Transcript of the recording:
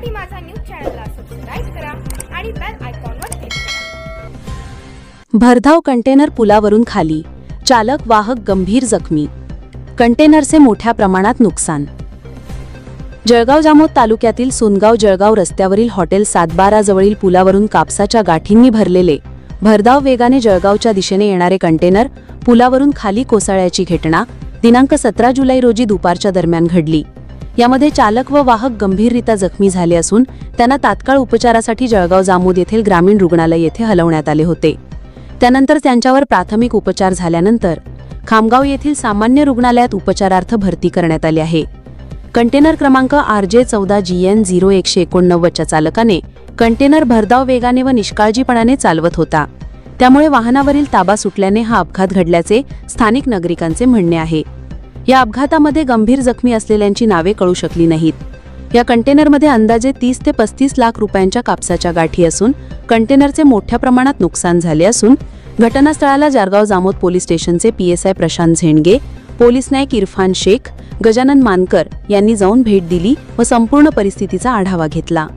मराठी माझा न्यूज चॅनलला सबस्क्राइब करा आणि बेल आयकॉनवर क्लिक करा। भरधाव कंटेनर पुलावरून खाली, चालक वाहक गंभीर जखमी, कंटेनरचे मोठ्या प्रमाणात नुकसान। जळगाव जामोद तालुक्यातील सोनगाव जळगाव रस्त्यावरील हॉटेल 712 जवळील पुलावरून कापसाच्या गाठींनी भरलेले भरधाव वेगाने जळगावच्या दिशेने येणारे कंटेनर पुलावरून खाली कोसळल्याची घटना दिनांक 17 जुलै रोजी दुपारच्या दरम्यान घडली। यामध्ये चालक व वाहक गंभीररित्या जखमी झाले असून त्यांना तात्काळ उपचारासाठी जळगाव जामोद येथील ग्रामीण रुग्णालय येथे हलवण्यात आले होते। त्यानंतर त्यांच्यावर प्राथमिक उपचार झाल्यानंतर खामगाव येथील सामान्य रुग्णालयात उपचारार्थ भरती करण्यात आले आहे। कंटेनर क्रमांक RJ14GN0189 च्या चालकाने कंटेनर भरधाव वेगाने व निष्काळजीपणाने चालवत होता, त्यामुळे वाहनावरील ताबा सुटल्याने हा अपघात घडल्याचे स्थानिक नागरिकांचे म्हणणे आहे। या अपघातामध्ये गंभीर जखमी असलेल्यांची नावे कळू शकली नाहीत। या कंटेनरमध्ये अंदाजे 30 ते 35 लाख रुपयांच्या कापसाच्या गाठी असून कंटेनरचे मोठ्या प्रमाणात नुकसान झाले असून घटनास्थळाला जळगाव जामोद पोलीस स्टेशनचे PSI प्रशांत झेंडगे, पोलीस नायक इरफान शेख, गजानन मानकर यांनी जाऊन भेट दिली व संपूर्ण परिस्थितीचा आढावा घेतला।